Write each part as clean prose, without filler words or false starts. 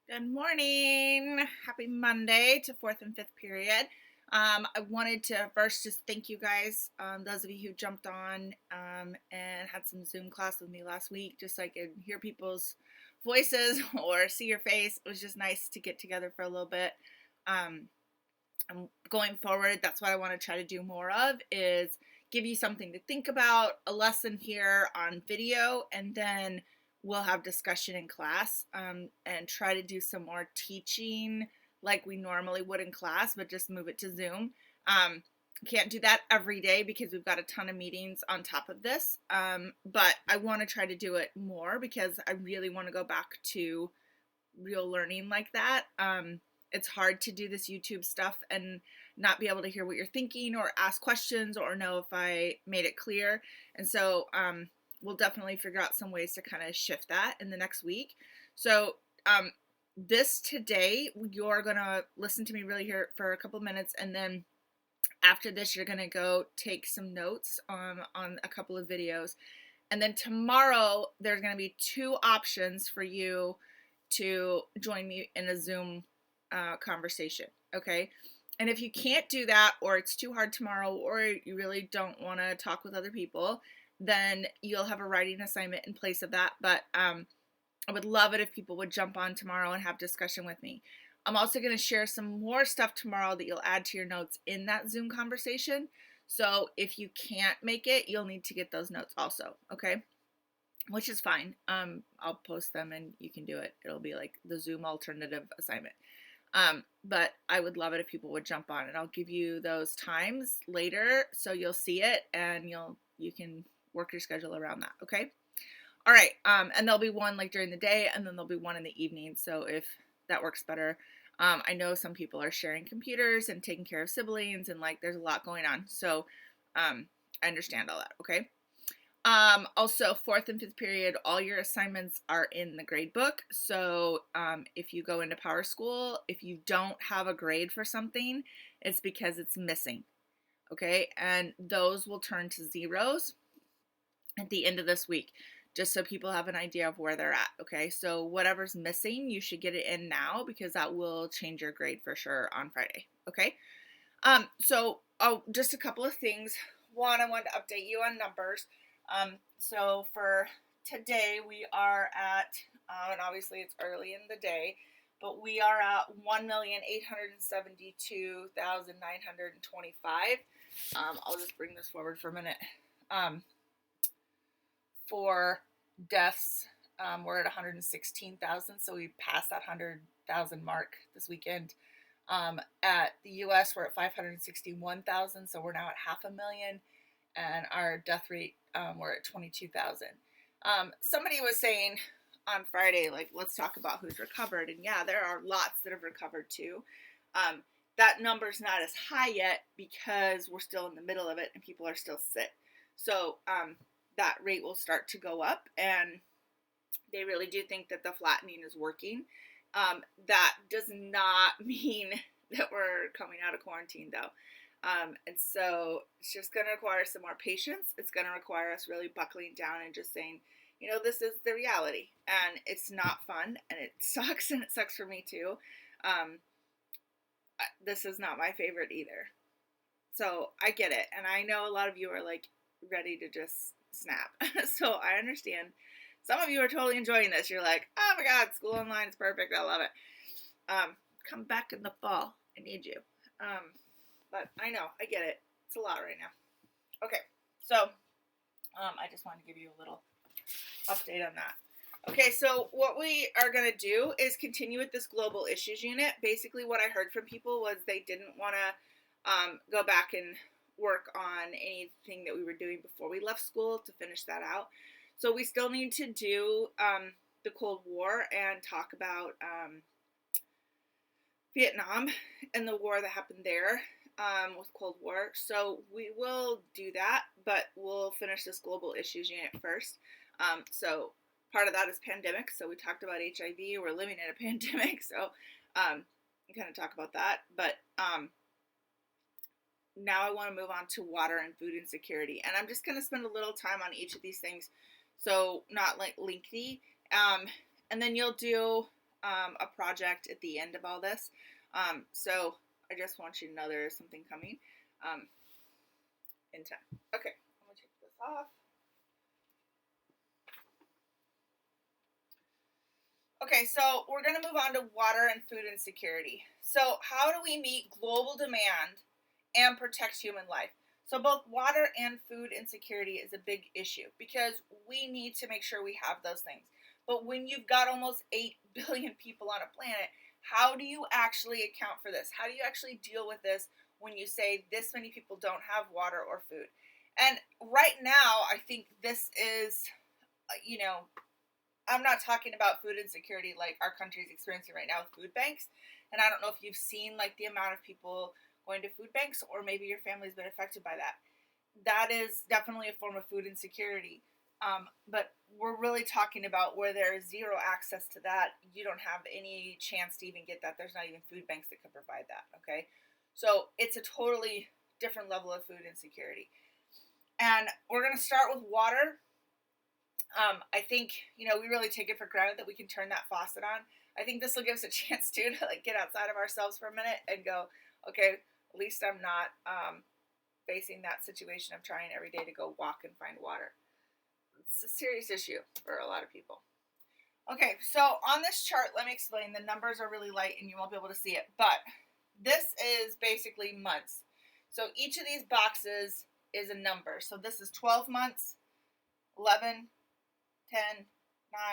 Good morning. Happy Monday to fourth and fifth period. I wanted to first just thank you guys, those of you who jumped on and had some Zoom class with me last week, just so I could hear people's voices or see your face. It was just nice to get together for a little bit. Um, I'm going forward. That's what I want to try to do more of is give you something to think about, a lesson here on video, and then we'll have discussion in class and try to do some more teaching like we normally would in class, but just move it to Zoom. Can't do that every day because we've got a ton of meetings on top of this. But I want to try to do it more because I really want to go back to real learning like that. It's hard to do this YouTube stuff and not be able to hear what you're thinking or ask questions or know if I made it clear. And so we'll definitely figure out some ways to kind of shift that in the next week. So this today, you're going to listen to me really here for a couple minutes, and then after this, you're going to go take some notes on a couple of videos. And then tomorrow, there's going to be two options for you to join me in a Zoom conversation. Okay. And if you can't do that, or it's too hard tomorrow, or you really don't want to talk with other people, then you'll have a writing assignment in place of that. But I would love it if people would jump on tomorrow and have discussion with me. I'm also going to share some more stuff tomorrow that you'll add to your notes in that Zoom conversation. So if you can't make it, you'll need to get those notes also. Okay. Which is fine. I'll post them and you can do it. It'll be like the Zoom alternative assignment. But I would love it if people would jump on, and I'll give you those times later so you'll see it and you can work your schedule around that. Okay. All right. And there'll be one like during the day, and then there'll be one in the evening. So if that works better. I know some people are sharing computers and taking care of siblings, and like there's a lot going on. So I understand all that. Okay. Also, fourth and fifth period, all your assignments are in the grade book. So if you go into Power School, if you don't have a grade for something, it's because it's missing. Okay. And those will turn to zeros at the end of this week, just so people have an idea of where they're at. Okay. So whatever's missing, you should get it in now because that will change your grade for sure on Friday. Okay. Just a couple of things. One, I wanted to update you on numbers. So for today, we are at, and obviously it's early in the day, but we are at 1,872,925. I'll just bring this forward for a minute. For deaths, we're at 116,000, so we passed that 100,000 mark this weekend. At the US, we're at 561,000, so we're now at 500,000, and our death rate, we're at 22,000. Somebody was saying on Friday, like, let's talk about who's recovered, and yeah, there are lots that have recovered too. That number's not as high yet because we're still in the middle of it and people are still sick. So that rate will start to go up, and they really do think that the flattening is working. That does not mean that we're coming out of quarantine, though. And so it's just going to require some more patience. It's going to require us really buckling down and just saying, this is the reality, and it's not fun, and it sucks, and it sucks for me too. This is not my favorite either. So I get it, and I know a lot of you are like ready to just snap. So I understand. Some of you are totally enjoying this. You're like, oh my God, school online is perfect. I love it. Come back in the fall. I need you. But I know, I get it. It's a lot right now. Okay, so I just wanted to give you a little update on that. Okay, so what we are going to do is continue with this global issues unit. Basically, what I heard from people was they didn't want to go back and work on anything that we were doing before we left school to finish that out. So we still need to do the Cold War and talk about Vietnam and the war that happened there with Cold War. So we will do that, but we'll finish this global issues unit first. So part of that is pandemic. So we talked about HIV. We're living in a pandemic. So we kind of talk about that. But now I want to move on to water and food insecurity. And I'm just going to spend a little time on each of these things. So not like lengthy. And then you'll do a project at the end of all this. So I just want you to know there is something coming in time. Okay, I'm going to take this off. Okay, so we're going to move on to water and food insecurity. So how do we meet global demand and protect human life? So both water and food insecurity is a big issue because we need to make sure we have those things. But when you've got almost 8 billion people on a planet, how do you actually account for this? How do you actually deal with this when you say this many people don't have water or food? And right now, I think this is, I'm not talking about food insecurity like our country is experiencing right now with food banks. And I don't know if you've seen like the amount of people going to food banks, or maybe your family's been affected by that. That is definitely a form of food insecurity. But we're really talking about where there is zero access to that. You don't have any chance to even get that. There's not even food banks that can provide that. Okay. So it's a totally different level of food insecurity. And we're going to start with water. I think, we really take it for granted that we can turn that faucet on. I think this will give us a chance too to like get outside of ourselves for a minute and go, okay, at least I'm not facing that situation of trying every day to go walk and find water. It's a serious issue for a lot of people. Okay, so on this chart, let me explain. The numbers are really light and you won't be able to see it, but this is basically months. So each of these boxes is a number. So this is 12 months, 11, 10,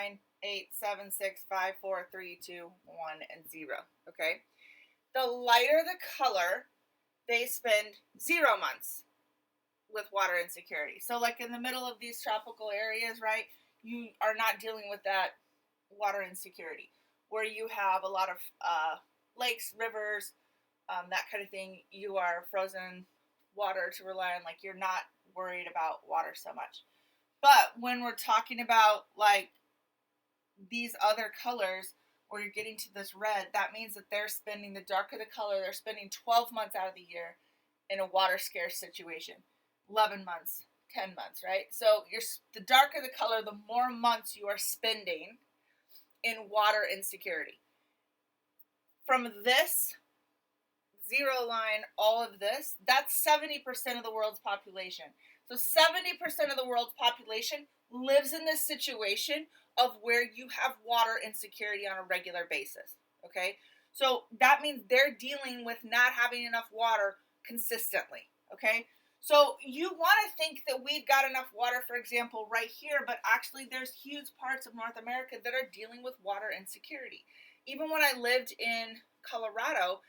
9, 8, 7, 6, 5, 4, 3, 2, 1, and 0. Okay? The lighter the color, they spend 0 months with water insecurity. So like in the middle of these tropical areas, right, you are not dealing with that water insecurity. Where you have a lot of lakes, rivers, that kind of thing, you are frozen water to rely on. Like you're not worried about water so much. But when we're talking about like these other colors, where you're getting to this red, that means that they're spending, the darker the color, they're spending 12 months out of the year in a water scarce situation. 11 months, 10 months, right? So the darker the color, the more months you are spending in water insecurity. From this 0 line, all of this, that's 70% of the world's population. So 70% of the world's population lives in this situation of where you have water insecurity on a regular basis, okay? So that means they're dealing with not having enough water consistently, okay? So you want to think that we've got enough water, for example, right here, but actually there's huge parts of North America that are dealing with water insecurity. Even when I lived in Colorado,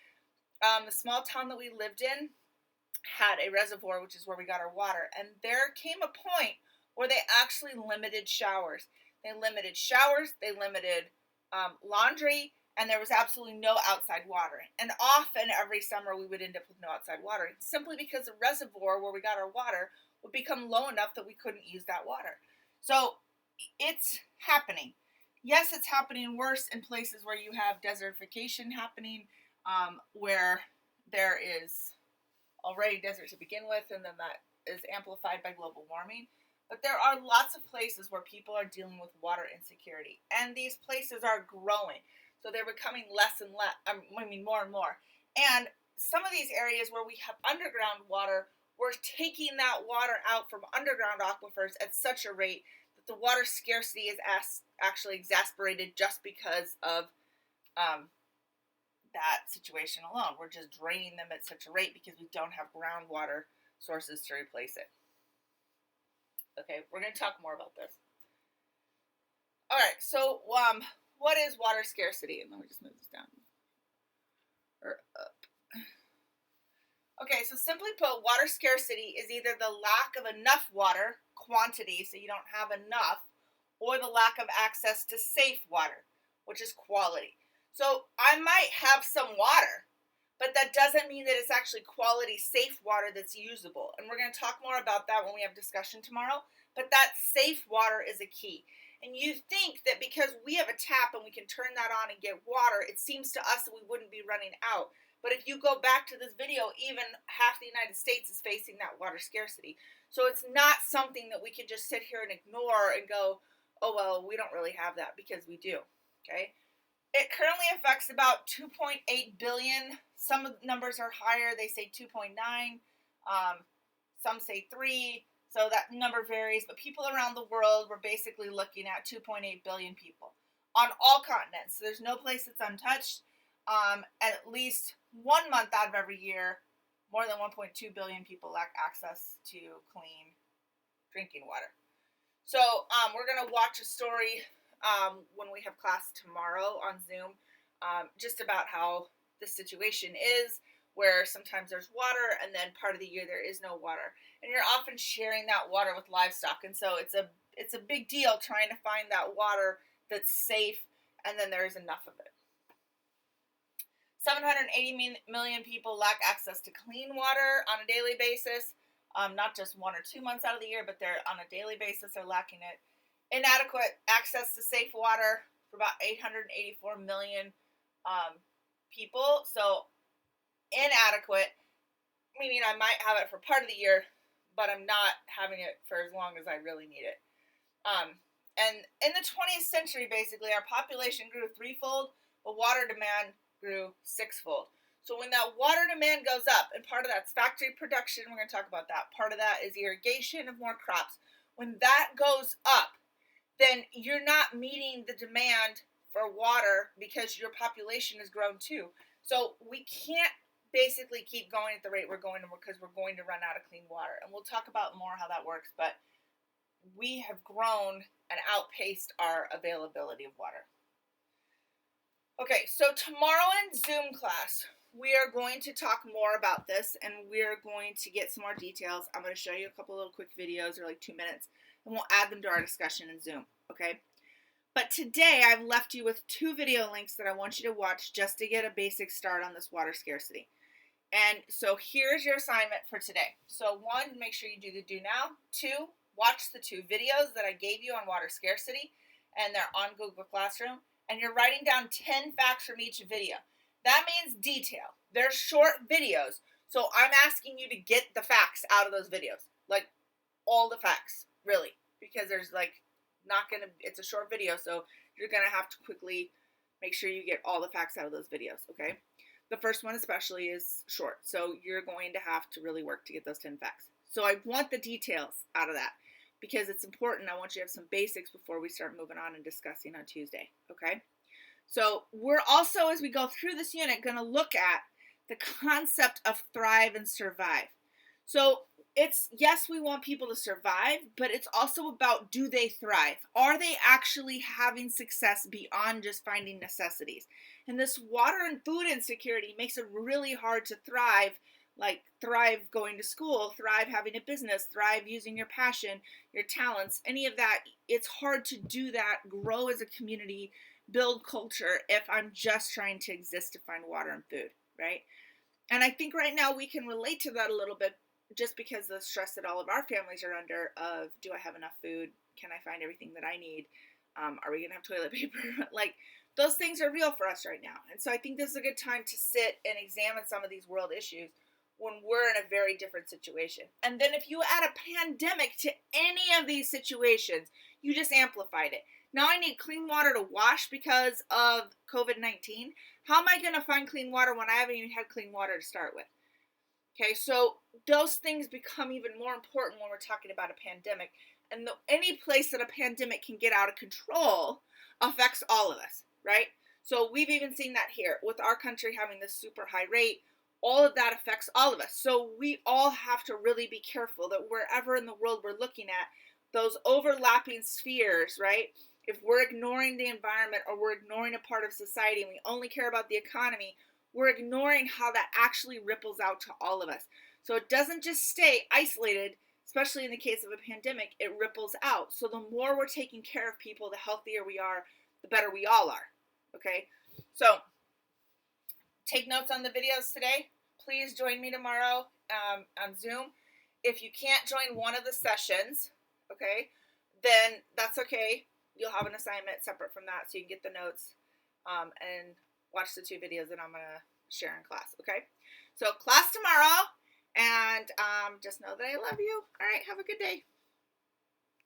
the small town that we lived in had a reservoir, which is where we got our water, and there came a point where they actually limited showers. They limited laundry, and there was absolutely no outside watering. And often every summer we would end up with no outside watering, simply because the reservoir where we got our water would become low enough that we couldn't use that water. So it's happening. Yes, it's happening worse in places where you have desertification happening, where there is already desert to begin with, and then that is amplified by global warming. But there are lots of places where people are dealing with water insecurity, and these places are growing. So they're becoming less and less, more and more. And some of these areas where we have underground water, we're taking that water out from underground aquifers at such a rate that the water scarcity is actually exacerbated just because of that situation alone. We're just draining them at such a rate because we don't have groundwater sources to replace it. Okay, we're going to talk more about this. All right, so what is water scarcity? And let me just move this down or up. Okay, so simply put, water scarcity is either the lack of enough water, quantity, so you don't have enough, or the lack of access to safe water, which is quality. So I might have some water, but that doesn't mean that it's actually quality, safe water that's usable. And we're going to talk more about that when we have discussion tomorrow. But that safe water is a key. And you think that because we have a tap and we can turn that on and get water, it seems to us that we wouldn't be running out. But if you go back to this video, even half the United States is facing that water scarcity. So it's not something that we can just sit here and ignore and go, oh, well, we don't really have that, because we do, okay? It currently affects about 2.8 billion. Some numbers are higher. They say 2.9. Some say 3. So that number varies. But people around the world, we're basically looking at 2.8 billion people on all continents. So there's no place that's untouched. At least 1 month out of every year, more than 1.2 billion people lack access to clean drinking water. So we're going to watch a story when we have class tomorrow on Zoom, just about how the situation is, where sometimes there's water and then part of the year there is no water. And you're often sharing that water with livestock. And so it's a big deal trying to find that water that's safe and then there is enough of it. 780 million people lack access to clean water on a daily basis. Not just 1 or 2 months out of the year, but they're on a daily basis, they're lacking it. Inadequate access to safe water for about 884 million people. So inadequate, meaning I might have it for part of the year, but I'm not having it for as long as I really need it. And in the 20th century, basically, our population grew threefold, but water demand grew sixfold. So when that water demand goes up, and part of that's factory production, we're going to talk about that. Part of that is irrigation of more crops. When that goes up, then you're not meeting the demand for water because your population has grown too. So we can't basically keep going at the rate we're going because we're going to run out of clean water. And we'll talk about more how that works, but we have grown and outpaced our availability of water. Okay, so tomorrow in Zoom class, we are going to talk more about this, and we're going to get some more details. I'm going to show you a couple little quick videos, or like 2 minutes, and we'll add them to our discussion in Zoom, okay? But today, I've left you with 2 video links that I want you to watch just to get a basic start on this water scarcity. And so here's your assignment for today. So 1, make sure you do the do now. 2, watch the 2 videos that I gave you on water scarcity, and they're on Google Classroom. And you're writing down 10 facts from each video. That means detail. They're short videos. So I'm asking you to get the facts out of those videos. Like, all the facts, really. Because there's it's a short video, so you're going to have to quickly make sure you get all the facts out of those videos, okay? The first one especially is short, so you're going to have to really work to get those 10 facts. So I want the details out of that, because it's important. I want you to have some basics before we start moving on and discussing on Tuesday, okay? So we're also, as we go through this unit, going to look at the concept of thrive and survive. So it's, yes, we want people to survive, but it's also about, do they thrive? Are they actually having success beyond just finding necessities? And this water and food insecurity makes it really hard to thrive, like thrive going to school, thrive having a business, thrive using your passion, your talents, any of that. It's hard to do that, grow as a community, build culture, if I'm just trying to exist to find water and food, right? And I think right now we can relate to that a little bit, just because of the stress that all of our families are under of, do I have enough food? Can I find everything that I need? Are we going to have toilet paper? Like, those things are real for us right now. And so I think this is a good time to sit and examine some of these world issues when we're in a very different situation. And then if you add a pandemic to any of these situations, you just amplified it. Now I need clean water to wash because of COVID-19. How am I going to find clean water when I haven't even had clean water to start with? Okay, so those things become even more important when we're talking about a pandemic. And any place that a pandemic can get out of control affects all of us, right? So we've even seen that here with our country having this super high rate. All of that affects all of us. So we all have to really be careful that wherever in the world we're looking at, those overlapping spheres, right? If we're ignoring the environment, or we're ignoring a part of society and we only care about the economy, we're ignoring how that actually ripples out to all of us. So it doesn't just stay isolated, especially in the case of a pandemic, it ripples out. So the more we're taking care of people, the healthier we are, the better we all are, okay? So take notes on the videos today. Please join me tomorrow on Zoom. If you can't join one of the sessions, okay, then that's okay. You'll have an assignment separate from that, so you can get the notes and watch the 2 videos that I'm going to share in class, okay? So class tomorrow, and just know that I love you. All right, have a good day.